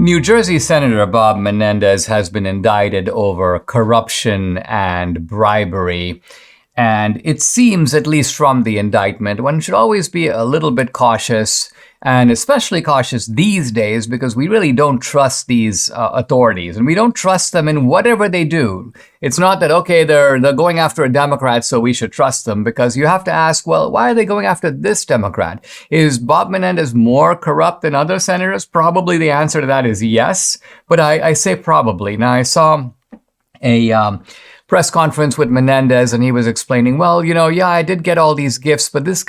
New Jersey Senator Bob Menendez has been indicted over corruption and bribery. And it seems, at least from the indictment, one should always be a little bit cautious, and especially cautious these days because we really don't trust these authorities, and we don't trust them in whatever they do. It's not that, okay, they're going after a Democrat, so we should trust them, because you have to ask, well, why are they going after this Democrat? Is Bob Menendez more corrupt than other senators? Probably the answer to that is yes, but I say probably. Now, I saw a press conference with Menendez, and he was explaining, well, yeah, I did get all these gifts, but this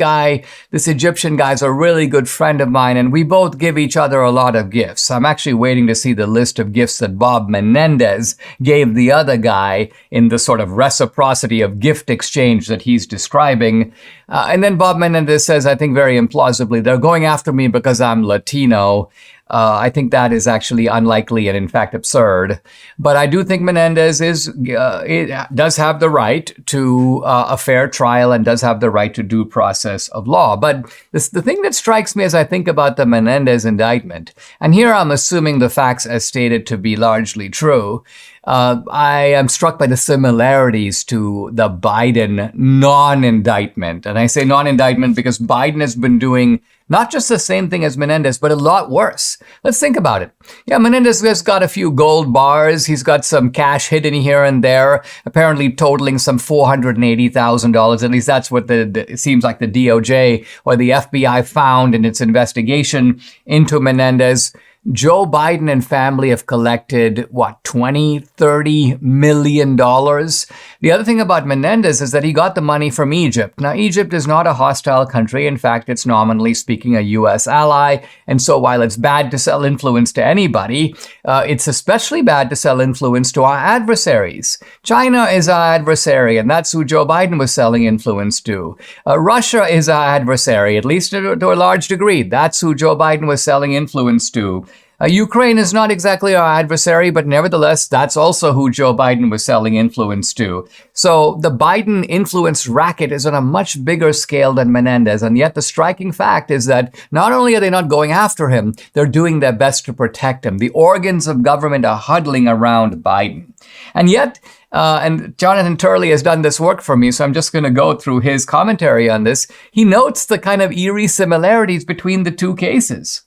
Egyptian guy's a really good friend of mine, and we both give each other a lot of gifts. I'm actually waiting to see the list of gifts that Bob Menendez gave the other guy in the sort of reciprocity of gift exchange that he's describing. And then Bob Menendez says, I think very implausibly, they're going after me because I'm Latino. I think that is actually unlikely and, in fact, absurd. But I do think Menendez does have the right to a fair trial and does have the right to due process of law. But the thing that strikes me as I think about the Menendez indictment, and here I'm assuming the facts as stated to be largely true, I am struck by the similarities to the Biden non-indictment. And I say non-indictment because Biden has been doing not just the same thing as Menendez, but a lot worse. Let's think about it. Yeah, Menendez has got a few gold bars. He's got some cash hidden here and there, apparently totaling some $480,000. At least that's what it seems like the DOJ or the FBI found in its investigation into Menendez. Joe Biden and family have collected, $20-30 million? The other thing about Menendez is that he got the money from Egypt. Now, Egypt is not a hostile country. In fact, it's nominally speaking a U.S. ally. And so while it's bad to sell influence to anybody, it's especially bad to sell influence to our adversaries. China is our adversary, and that's who Joe Biden was selling influence to. Russia is our adversary, at least to a large degree. That's who Joe Biden was selling influence to. Ukraine is not exactly our adversary, but nevertheless, that's also who Joe Biden was selling influence to. So the Biden influence racket is on a much bigger scale than Menendez. And yet the striking fact is that not only are they not going after him, they're doing their best to protect him. The organs of government are huddling around Biden. And yet, and Jonathan Turley has done this work for me, so I'm just going to go through his commentary on this. He notes the kind of eerie similarities between the two cases.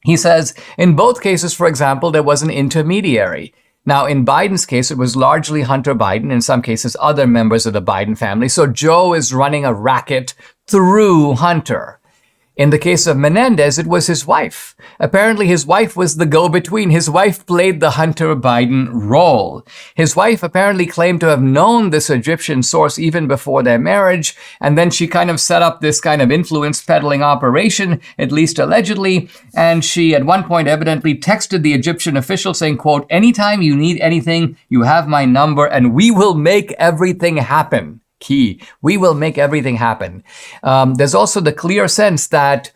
He says, in both cases, for example, there was an intermediary. Now, in Biden's case, it was largely Hunter Biden, in some cases, other members of the Biden family. So Joe is running a racket through Hunter. In the case of Menendez, it was his wife. Apparently, his wife was the go-between. His wife played the Hunter Biden role. His wife apparently claimed to have known this Egyptian source even before their marriage, and then she kind of set up this kind of influence peddling operation, at least allegedly, and she at one point evidently texted the Egyptian official saying, quote, anytime you need anything, you have my number, and we will make everything happen. Key. We will make everything happen. There's also the clear sense that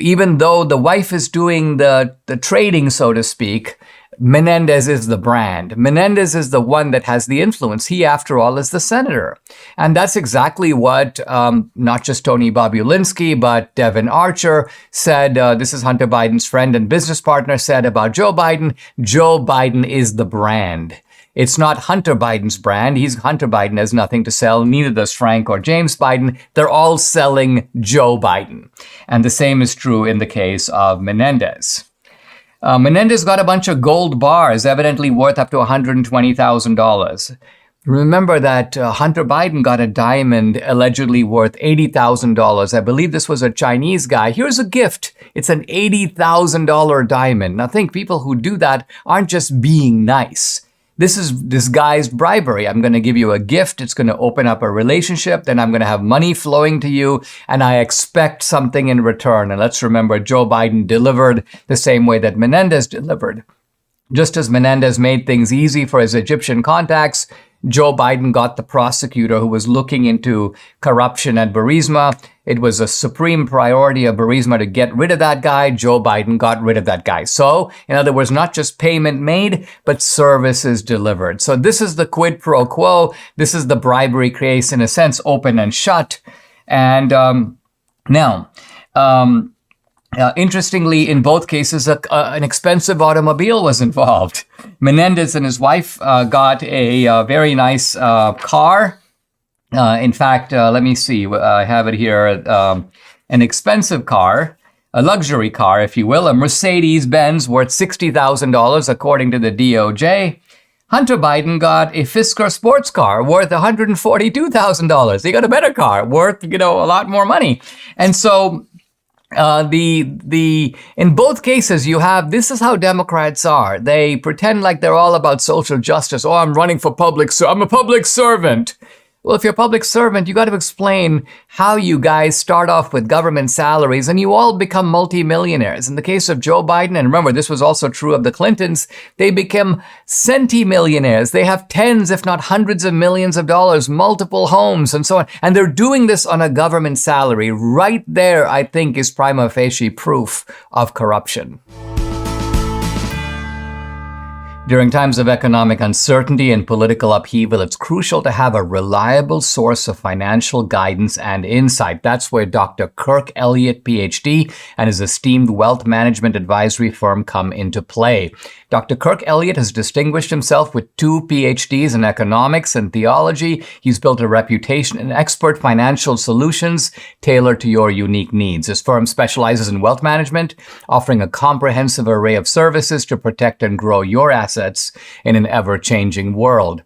even though the wife is doing the trading, so to speak, Menendez is the brand. Menendez is the one that has the influence. He, after all, is the senator. And that's exactly what not just Tony Bobulinski, but Devin Archer said. This is Hunter Biden's friend and business partner, said about Joe Biden. Joe Biden is the brand. It's not Hunter Biden's brand. Hunter Biden has nothing to sell. Neither does Frank or James Biden. They're all selling Joe Biden. And the same is true in the case of Menendez. Menendez got a bunch of gold bars, evidently worth up to $120,000. Remember that Hunter Biden got a diamond allegedly worth $80,000. I believe this was a Chinese guy. Here's a gift. It's an $80,000 diamond. Now think, people who do that aren't just being nice. This is disguised bribery. I'm going to give you a gift. It's going to open up a relationship. Then I'm going to have money flowing to you, and I expect something in return. And let's remember, Joe Biden delivered the same way that Menendez delivered. Just as Menendez made things easy for his Egyptian contacts, Joe Biden got the prosecutor who was looking into corruption at Burisma. It was a supreme priority of Burisma to get rid of that guy. Joe Biden got rid of that guy. So, in other words, not just payment made, but services delivered. So this is the quid pro quo. This is the bribery case, in a sense, open and shut. And now, Interestingly, in both cases, an expensive automobile was involved. Menendez and his wife got a very nice car. In fact, let me see. I have it here. An expensive car, a luxury car, if you will, a Mercedes-Benz worth $60,000, according to the DOJ. Hunter Biden got a Fisker sports car worth $142,000. He got a better car worth, a lot more money. And so in both cases, this is how Democrats are. They pretend like they're all about social justice. Oh, I'm running for I'm a public servant. Well, if you're a public servant, you got to explain how you guys start off with government salaries and you all become multimillionaires. In the case of Joe Biden, and remember, this was also true of the Clintons, they become centimillionaires. They have tens, if not hundreds of millions of dollars, multiple homes, and so on. And they're doing this on a government salary. Right there, I think, is prima facie proof of corruption. During times of economic uncertainty and political upheaval, it's crucial to have a reliable source of financial guidance and insight. That's where Dr. Kirk Elliott, PhD, and his esteemed wealth management advisory firm come into play. Dr. Kirk Elliott has distinguished himself with 2 PhDs in economics and theology. He's built a reputation in expert financial solutions tailored to your unique needs. His firm specializes in wealth management, offering a comprehensive array of services to protect and grow your assets in an ever-changing world.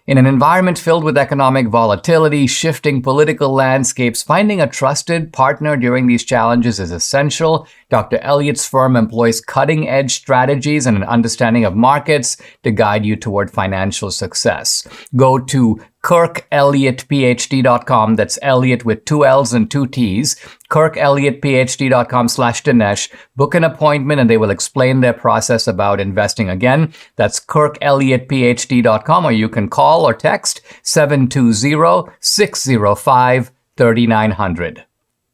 In an environment filled with economic volatility, shifting political landscapes, finding a trusted partner during these challenges is essential. Dr. Elliott's firm employs cutting-edge strategies and an understanding of markets to guide you toward financial success. Go to KirkElliottPhD.com. That's Elliott with 2 L's and 2 T's. KirkElliottPhD.com/Dinesh. Book an appointment and they will explain their process about investing. Again, that's KirkElliottPhD.com, or you can call or text 720-605-3900.